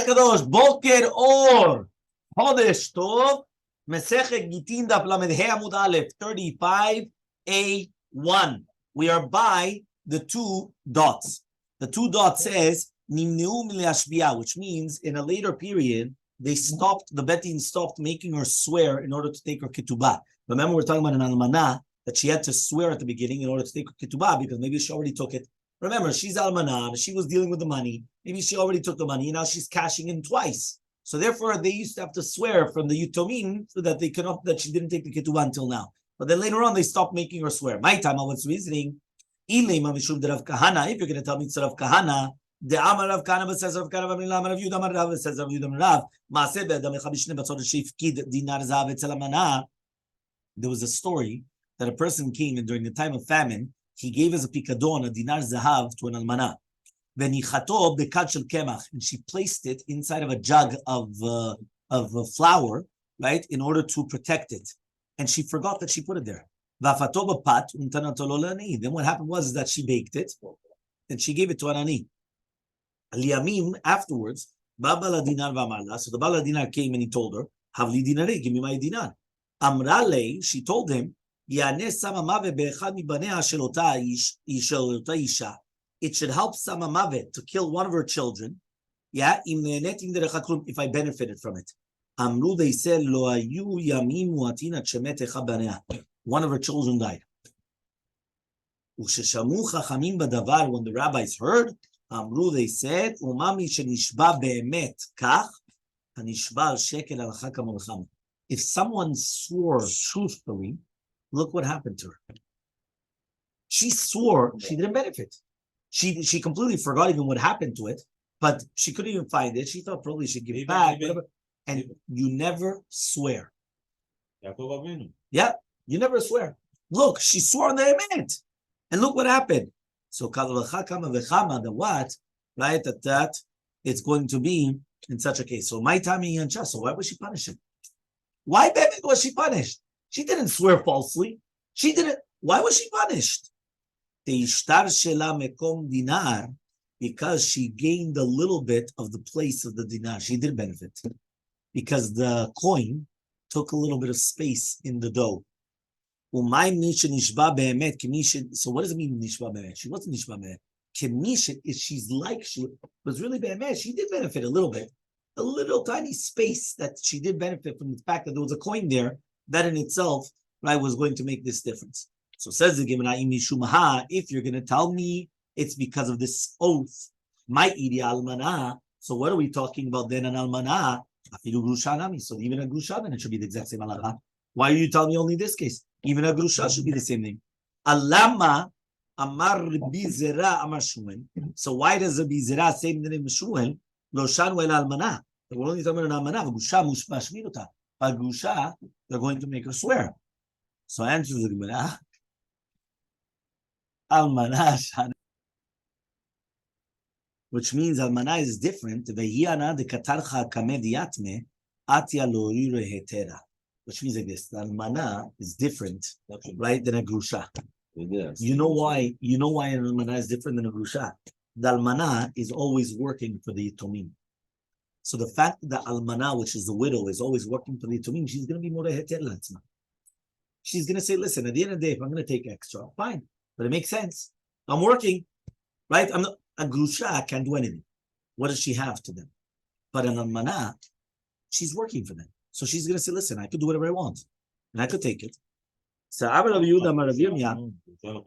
Kadosh, Boker Or, Chodesh Tov, Masechet Gittin Daf Amud Aleph 35a1. We are by the two dots. The two dots says Nimneu Milyashbia, which means in a later period the Bet Din stopped making her swear in order to take her ketubah. Remember, we're talking about an almanah that she had to swear at the beginning in order to take her ketubah because maybe she already took it. Remember, she's almanah, she was dealing with the money. Maybe she already took the money, and now she's cashing in twice. So therefore, they used to have to swear from the Yutomim so that they could not, that she didn't take the ketubah until now. But then later on, they stopped making her swear. My time, I was reasoning, if you're going to tell me it's Rav Kahana, the Amar Rav Kahana says Rav Kahana, Amar Rav Yudam Rav says Rav Yudam Rav. There was a story that a person came and during the time of famine, he gave as a pikadon a dinar zahav to an almanah. Venichato bekad shel kemach, and she placed it inside of a jug of flour, right, in order to protect it. And she forgot that she put it there. Then what happened was that she baked it, and she gave it to an ani. Liyamim afterwards, Baba la dinar v'amarla. So the Baba la dinar came and he told her, "Havli dinare, give me my dinar." Amrale, she told him, "Yaneh sama mave be'echad mibanea shel ota isha." It should help sama mave to kill one of her children. Yeah, if I benefited from it. Amru, they said, "Lo ayu yamim muatina shemet echad banea." One of her children died. Usheshamu chachamim badavar. When the rabbis heard, Amru, they said, "Umami shenishba be'emet kach hanishba al shekel al chakam al. If someone swore truthfully, look what happened to her. She swore she didn't benefit. She completely forgot even what happened to it, but she couldn't even find it. She thought probably she'd give it back, whatever. And you never swear. Yeah, you never swear. Look, she swore on the emet, and look what happened. So the what, right? That it's going to be in such a case. So my tami yancha. So why was she punished? Why was she punished? She didn't swear falsely. She didn't. Why was she punished? Because she gained a little bit of the place of the dinar. She did benefit because the coin took a little bit of space in the dough. So what does it mean nishba be'emet? She wasn't nishba be'emet. She's like she was really be'emet. She did benefit a little bit. A little tiny space that she did benefit from the fact that there was a coin there, that in itself, right, was going to make this difference. So says the Gemara, if you're going to tell me it's because of this oath, my idi almanah, so what are we talking about then an almanah? So even a grusha, then it should be the exact same almanah. Why are you telling me only this case? Even a grusha should be the same thing. Alama amar bizera amar Shmuel. So why does the bizera say the name Shmuel? Lo shanu el almanah. We're only talking about an almanah. Grusha mushmashmirota. But grusha, they're going to make her swear. So answers the Gemara. Almanah, which means almanah is different. Vehiana de katarcha kamediatme atya lo'ire hetera. Which means like this: the almanah is different, right, than a grusha. You know why? You know why an almanah is different than a grusha? The almanah is always working for the yitomim. So the fact that the almanah, which is the widow, is always working for the yitomim, she's going to be more heter latzma. She's going to say, "Listen, at the end of the day, if I'm going to take extra, fine, but it makes sense. I'm working, right? I'm not a grusha can't do anything. What does she have to them? But an almanah, she's working for them. So she's going to say, listen, I could do whatever I want. And I could take it." So Rabbi Yehuda Rav Yirmiyah. Rabbi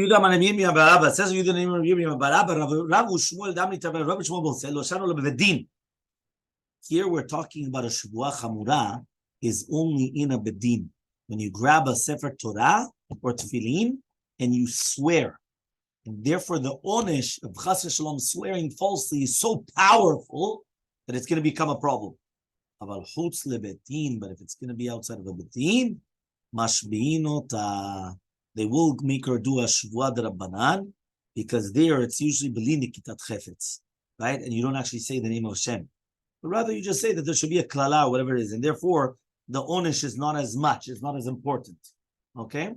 Yehuda Rav Yirmiyah Barabba says Yehuda name Rav Yirmiyah Barabba Rav Shmuel Damni Tavar Rav Shmuel both said Lo Shanu LeBedin. Here we're talking about a shvuah chamura is only in a bedin. When you grab a sefer Torah or tefillin and you swear. And therefore the onish of chas v'shalom swearing falsely is so powerful that it's going to become a problem. But if it's going to be outside of a betin, mashbi'inota, they will make her do a shvuah d'Rabbanan, because there it's usually beli nikitat chefetz, right? And you don't actually say the name of Hashem. But rather you just say that there should be a klala or whatever it is. And therefore the onish is not as much, it's not as important. Okay?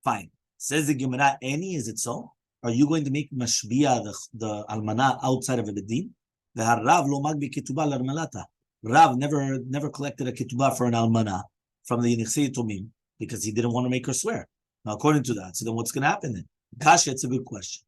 Fine. Says the Gemara, any, is it so? are you going to make mashbiya the almana outside of a bedin? The Rav lo magbi ketubah l'almanata. Rav never collected a ketubah for an almana from the Yenichsei Tumim because he didn't want to make her swear. Now, according to that, so then what's going to happen then? Kasha, it's a good question.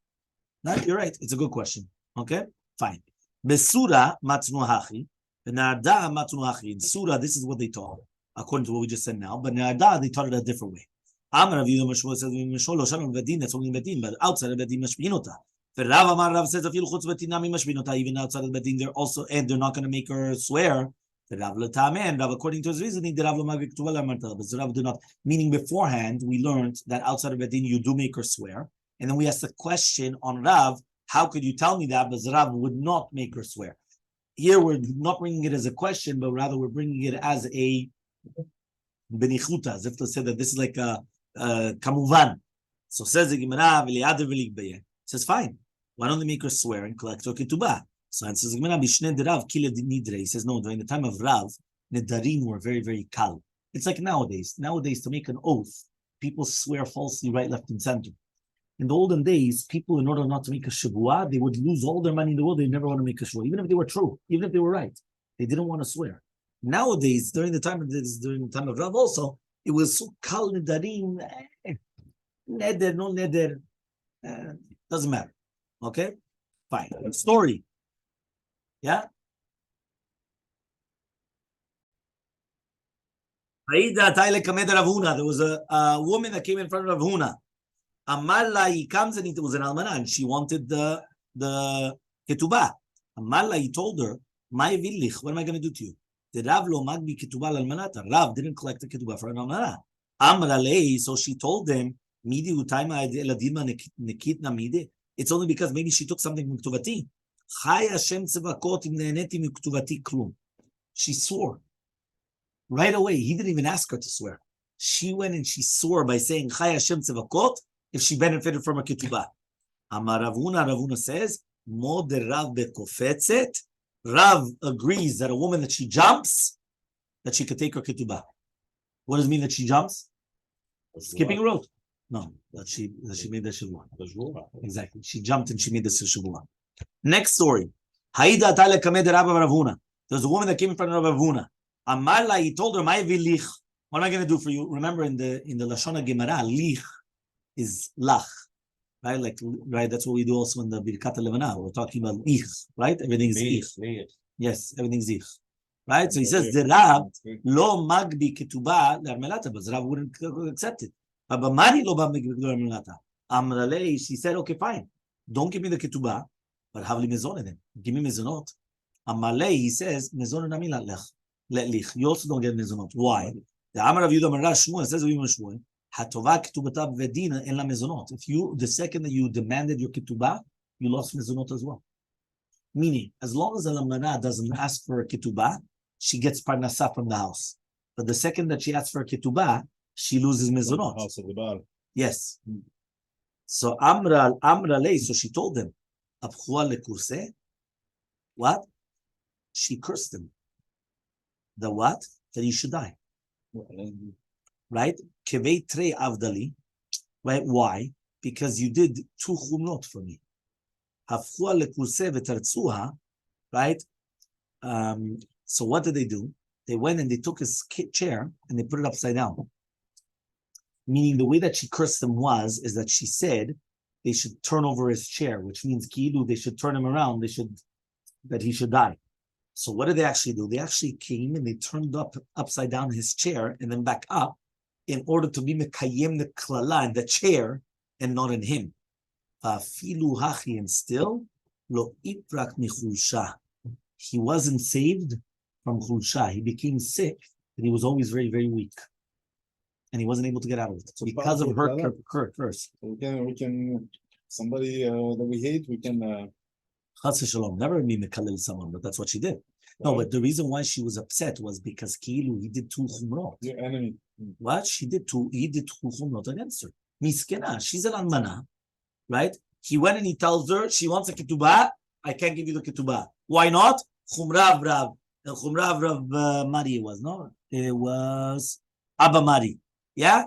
No, you're right. It's a good question. Okay, fine. Besura matnu hachi, benarda matnu hachi. In Surah, this is what they taught, according to what we just said now. But Narda, they taught it a different way. Amar Rav Yehuda Mashua says Mashua lo shalom bedin. That's only bedin, but outside of bedin mashbinota. Rav Amar Rav says afil chutz bedin nami mashbinota. Even outside of bedin, they're also and they're not going to make her swear. Rav l'tamen. Rav, according to his reasoning, the Rav lo magik tuval amarta. But Rav do not. Meaning beforehand, we learned that outside of bedin you do make her swear, and then we asked the question on Rav. How could you tell me that? But Rav would not make her swear. Here we're not bringing it as a question, but rather we're bringing it as a benichuta, as if to say that this is like a kamuvan. So says the Gemara, says fine. Why don't they make her swear and collect her ketubah? So answers the Gemara, b'shnei derav kile nidre. He says no. During the time of Rav, nedarim were very, very kal. It's like nowadays. Nowadays, to make an oath, people swear falsely, right, left, and center. In the olden days, people, in order not to make a shavua, they would lose all their money in the world. They never want to make a shavua, even if they were true, even if they were right. They didn't want to swear. Nowadays, during the time of Rav, also, it was so kal nedarim, neder, no neder, doesn't matter. Okay, fine. Story, yeah. There was a woman that came in front of Rav Huna. Amala, he comes and it was an almana, and she wanted the ketubah. Amala, he told her, "My villich, what am I going to do to you?" The Rav lo magbi ketubah almanata. Rav didn't collect the ketubah for an almana. Amralei, so she told him, "Midi utaima eladima nekitna midi." It's only because maybe she took something from ketubati. Chai Hashem tzevakot im neeneti miketubati klum. She swore right away. He didn't even ask her to swear. She went and she swore by saying Chai Hashem tzevakot. If she benefited from a ketubah. Amar Ravuna says, Mo de Rav bekofetzet. Rav agrees that a woman that she jumps, that she could take her ketubah. What does it mean that she jumps? Skipping rope. No, that she made the shavua. Exactly. She jumped and she made the shavua. Next story. Haida atale kamed Rabbi Ravuna. There's a woman that came in front of Ravuna. Amarla, he told her, "My vilich. What am I going to do for you?" Remember in the Lashon Gemara, lich is lach, right? Like, right. That's what we do also in the Birkat Levana. We're talking about ich, right? Everything's ich. Yes, everything's ich, right? So he says the Rab lo magbi ketubah le'armelata, but the Rab wouldn't accept it. But mani lo magbi le'armelata. Amralei, she said, okay, fine. Don't give me the ketubah, but have li mezonah then. Give me mezonot. Amalei, he says, mezonah nami le'lich. You also don't get mezonot. Why? The Amar of Yehuda Amar Shmuel says, if you, the second that you demanded your ketubah, you lost mezonot as well. Meaning, as long as a lamana doesn't ask for a ketubah, she gets parnasah from the house. But the second that she asks for a ketubah, she loses mezonot. House of the Baal. Yes. So Amralei, so she told him, Abchua lekurse. What? She cursed him. The what? That he should die. Right? Kevei trei avdali. Right? Why? Because you did 2 chumrot for me. Hafchua lekurse v'tartzuha. Right? So what did they do? They went and they took his chair and they put it upside down. Meaning the way that she cursed him is that she said they should turn over his chair, which means kilu, they should turn him around, that he should die. So what did they actually do? They actually came and they turned upside down his chair and then back up in order to be mekayem the klala in the chair and not in him. Filu hachi, and still lo iprak michulsha. He wasn't saved from chulsha. He became sick and he was always very, very weak. And he wasn't able to get out of it because of her curse. So we can somebody that we hate, we can Shalom. Never mean mekalil someone, but that's what she did. No, but the reason why she was upset was because Kilu, he did 2 chumrot. Your enemy. What? He did 2 chumrot against her. Miskena, she's an almana, right? He went and he tells her, she wants a ketubah, I can't give you the ketubah. Why not? Chumrav Rav Mari was, no? It was Abba Mari. Yeah?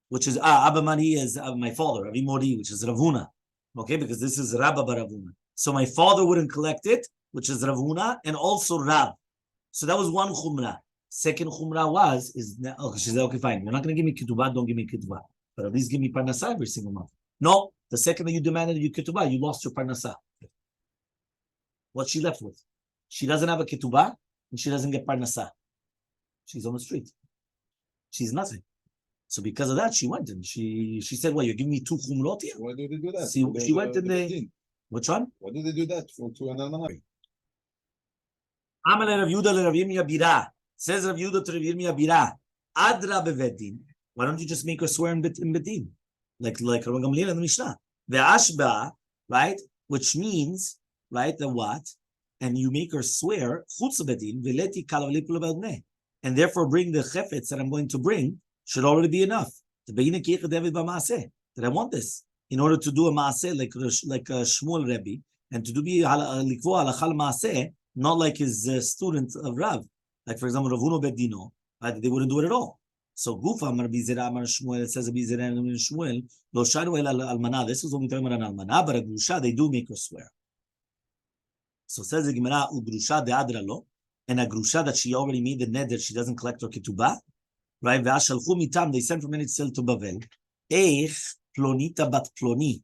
Which is, Abba Mari is my father, Ravi Mori, which is Ravuna. Okay, because this is Rabba Baravuna. So my father wouldn't collect it, which is Ravuna, and also Rab. So that was one Khumrah. Second Khumrah okay, she said, okay, fine. You're not going to give me Ketubah, don't give me Ketubah. But at least give me Parnasah every single month. No, the second that you demanded you Ketubah, you lost your Parnasah. What's she left with? She doesn't have a Ketubah, and she doesn't get Parnasah. She's on the street. She's nothing. So because of that, she went and she said, well, you're giving me 2 Khumrot here? Why do they do that? She went in the... Which one? Why do they do that to an almanach? Amaleh Rav Yehuda Rav Yirmiyah Bira. Says Rav Yehuda to Rav Yirmiyah Bira. Adra bevedin. Why don't you just make her swear in bedin? Like Rav Gamliel in the Mishnah. Ve'ashba, right? Which means, right, the what? And you make her swear, chutz bedin, veleti kalav lipul be'odneh. And therefore bring the chefetz that I'm going to bring should already be enough. That I want this in order to do a maaseh like Shmuel Rebbe, and to do be likvo halachal maaseh, not like his student of Rav, like for example Ravuno Bedino, they wouldn't do it at all. So Gufa Amar Bizera Amar Shmuel, it says Bizera and Shmuel lo sharu el almana. This is what we talking about an almana, but a grusha they do make her swear. So says the Gemara ugrusha de'adra lo, and a grusha that she already made the neder, she doesn't collect her ketubah. Right? Ve'ashalchu mitam, they sent from Eretz to Bavel. Eich plonita bat ploni,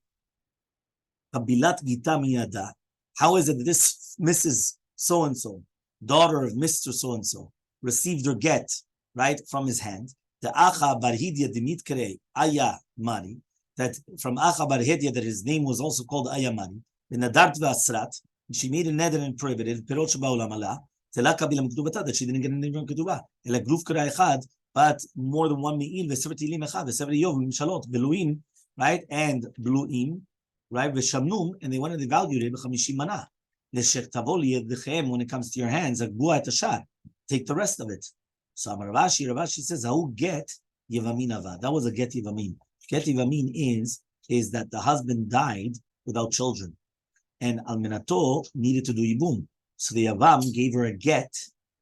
kabilat gita miyada. How is it that this Mrs. So-and-so, daughter of Mr. So-and-so, received her get, right, from his hand? The Acha bar Hidya dimitkere aya mari, that from Acha bar Hidya, that his name was also called aya mari, in the Dart ve'asrat, and she made a neder and prohibited, perot sheba'olam ala, tela kabila m'ktubata, that she didn't get anything from ketubah. Ela gruf kara echad, but more than one me'il, v'sevet ilim echad, v'sevet yov, v'mishalot, v'luim, right, and bluim, right, v'shamnum, and they wanted to value it, v'chamishim mana. When it comes to your hands, take the rest of it. So Rav Ashi says, "How get Yevamin ava?" That was a get Yevamin. Get Yevamin is that the husband died without children, and Alminato needed to do Yibum. So the Yavam gave her a get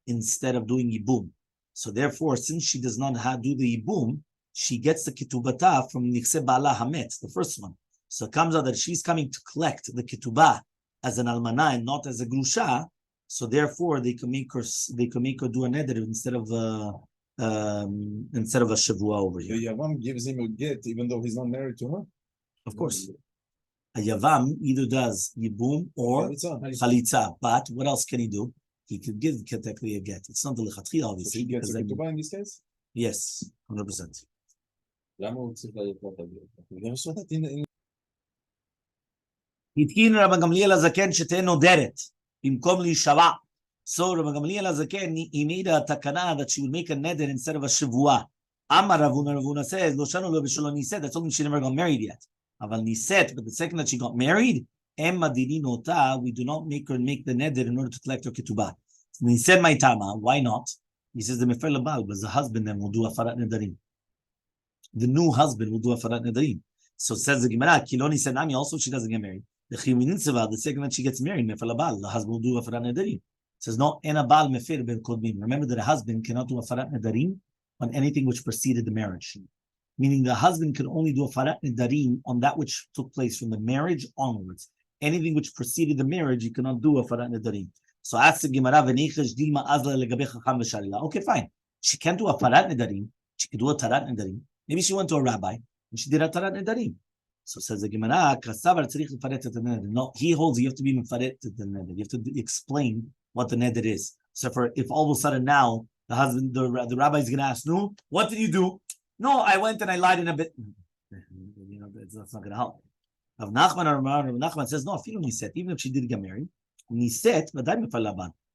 instead of doing Yibum. So therefore, since she does not do the Yibum, she gets the Ketubata from Nichse Bala Hamet, the first one. So it comes out that she's coming to collect the Ketubah as an almana and not as a grusha, so therefore they can make her do a neder instead of a shavua over here. The Yavam gives him a get even though he's not married to her. Of course, a Yavam either does yibum or chalitza. But what else can he do? He could give technically a get. It's not the lechatchila, obviously. He gets a ketubah in this case. Yes, 100%. התקין רבי גמליאל הזקן שתהיה נודרת במקום להישבע. So Rabbi Gamliel Azaken, he made a takana that she would make a neder instead of a shavua. Amar Ravuna says, Lo shanu lo b'shalom niset. That's only she never got married yet. Aval niset, but the second that she got married, emma dininota, we do not make her make the neder in order to collect her ketubah. Niset ma'itama, why not? He says the mefer lebal, but the husband then will do afarat nedarim. The new husband will do afarat nedarim. So says the Gemara, Kiloni said Nami also she doesn't get married. The second that she gets married, mefer lebal, the husband will do afarat nedarim. Says no, ena bal mefer ben kodmin. Remember that a husband cannot do afarat nedarim on anything which preceded the marriage. Meaning the husband can only do afarat nedarim on that which took place from the marriage onwards. Anything which preceded the marriage, you cannot do afarat nedarim. So ask the Gemara, v'neichesh dilma azla legabe chacham v'shalila. Okay, fine. She can't do afarat nedarim. She can do a tarat nedarim. Maybe she went to a rabbi and she did a tarat nedarim. So says the Gemara, kasavar tzarich lefaret et neder. No, he holds you have to be mefaret et neder. You have to explain what the neder is. So if all of a sudden now the husband, the rabbi is going to ask, no, what did you do? No, I went and I lied in a bit. You know, that's not going to help. Rav Nachman says, no, even if she did get married, niset, but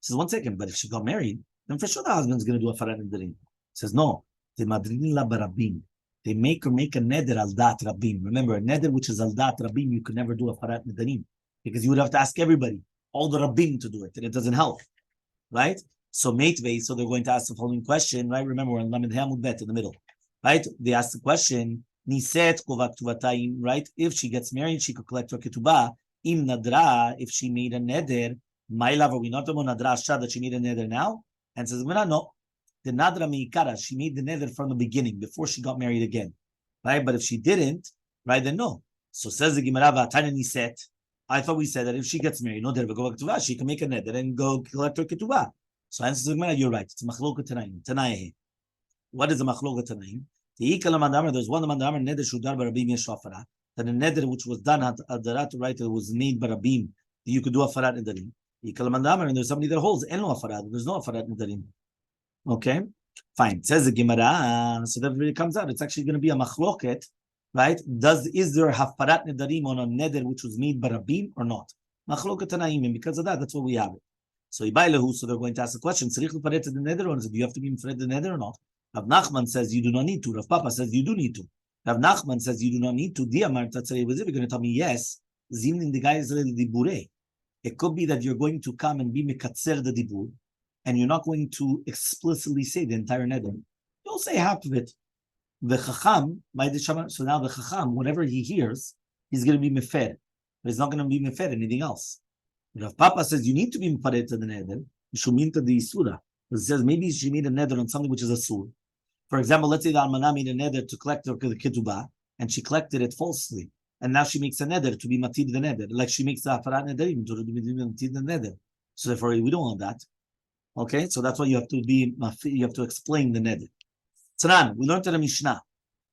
says, 1 second, but if she got married, then for sure the husband's going to do a farat nedarim. Says, no, they madrinin la barabim. They make her make a neder al dat rabim. Remember, a neder which is al dat rabim, you could never do a farat nedarim because you would have to ask everybody, all the rabbim, to do it, and it doesn't help, right? So meitvei, so they're going to ask the following question, right? Remember, we're in Lamed Hamud Bet in the middle, right? They ask the question, niset kovat tuvatayim, right? If she gets married, she could collect her ketubah. Im nadra, if she made a neder, my love, are we not about nadra shad that she made a neder now? And says, no, the nadra meikara, she made the neder from the beginning, before she got married again, right? But if she didn't, right, then no. So says the Gemara, V'atanya niset. I thought we said that if she gets married, no derva go ketubah, she can make a neder and go collect her ketubah. So answers the Gemara, you're right. It's machloket tanaim. What is the machloket tanaim? There's one mandamar neder shudar barabim yeshafara. That a neder which was done at the right was made barabim. You could do afarat nedarim. And there's somebody that holds eno afarat. There's no afarat nedarim. Okay, fine. Says the Gemara. So that really comes out. It's actually going to be a machloket, right? Is there hafarat nedarim on a neder which was made barabim or not? Machloket tanaim. And because of that, that's what we have it. So Ibailehu. So they're going to ask the question: Tzarich lefaret the neder, or do you have to be mefred the neder or not? Rav Nachman says you do not need to. Rav Papa says you do need to. Rav Nachman says you do not need to. Diamar Tatzarei was if you're going to tell me yes. Zimnin the guy is the dibure. It could be that you're going to come and be mekatzer the dibur, and you're not going to explicitly say the entire neder. You'll say half of it. The chacham, so now the chacham, whatever he hears, he's going to be mefer. But he's not going to be mefer anything else. Rav Papa says you need to be mefer to the neder. You should mean to the surah. It says maybe she made a neder on something which is a sur. For example, let's say the almanah made a neder to collect the ketubah, and she collected it falsely. And now she makes a neder to be matid the neder, like she makes the afarat nederim to be matid the neder. So therefore, we don't want that. Okay, so that's why you have to explain the neder. Tznan, we learned in the Mishnah.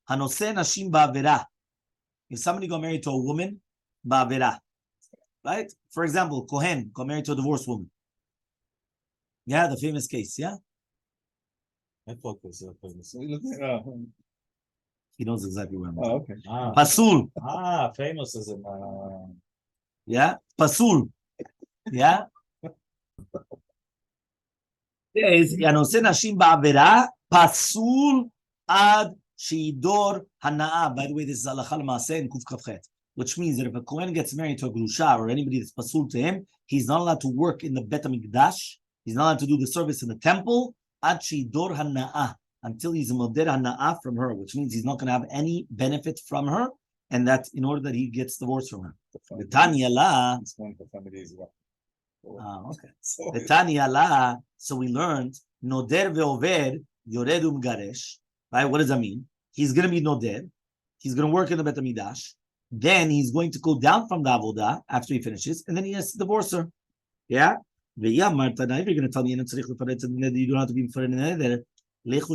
Hanose nashim ba'avera. If somebody got married to a woman, ba'avera, right? For example, Kohen got married to a divorced woman. Yeah, the famous case. Yeah. I thought this was famous. He knows exactly where I'm Oh, okay. Pasul. Famous as in. Yeah. Pasul. Yeah. Says, Yanose Nashim Ba'avera, Pasul ad Shidor Hana'a. By the way, this is Halakha L'Maaseh in Kuf Kaf Chet, which means that if a Kohen gets married to a Grusha or anybody that's Pasul to him, he's not allowed to work in the Bet HaMikdash. He's not allowed to do the service in the temple. Ad Shidor Hana'a. Until he's a moder hana'ah from her, which means he's not going to have any benefit from her, and that in order that he gets divorced from her. The Tanya la. The Tanya la. So we learned noder ve'oved yoredum garesh. Right? What does that mean? He's going to be noder. He's going to work in the Bet HaMikdash. Then he's going to go down from the avodah after he finishes, and then he has to divorce her. Yeah. If you're going to tell me you don't have to be for an this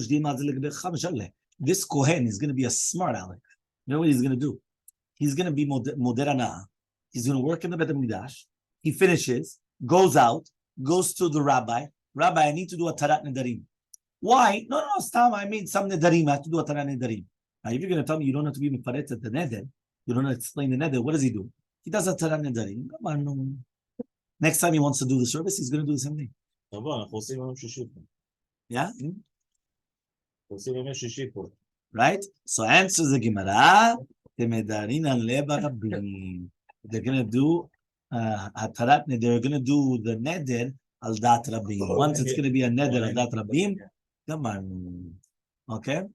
Kohen is going to be a smart aleck. You know what he's going to do? He's going to be moder hana'ah. He's going to work in the Bet HaMikdash. He finishes, goes out, goes to the rabbi. Rabbi, I need to do a tarat nedarim. Why? No, Stam, I made some nedarim. I have to do a tarat nedarim. Now, if you're going to tell me you don't have to be mefaret at the neder, you don't have to explain the neder, what does he do? He does a tarat nedarim. Come on, no. Next time he wants to do the service, he's going to do the same thing. Yeah? Right? So answers the Gemara. They're going to do they're going to do the neder al dat rabim. Once it's going to be a neder al dat rabim, come on. Okay?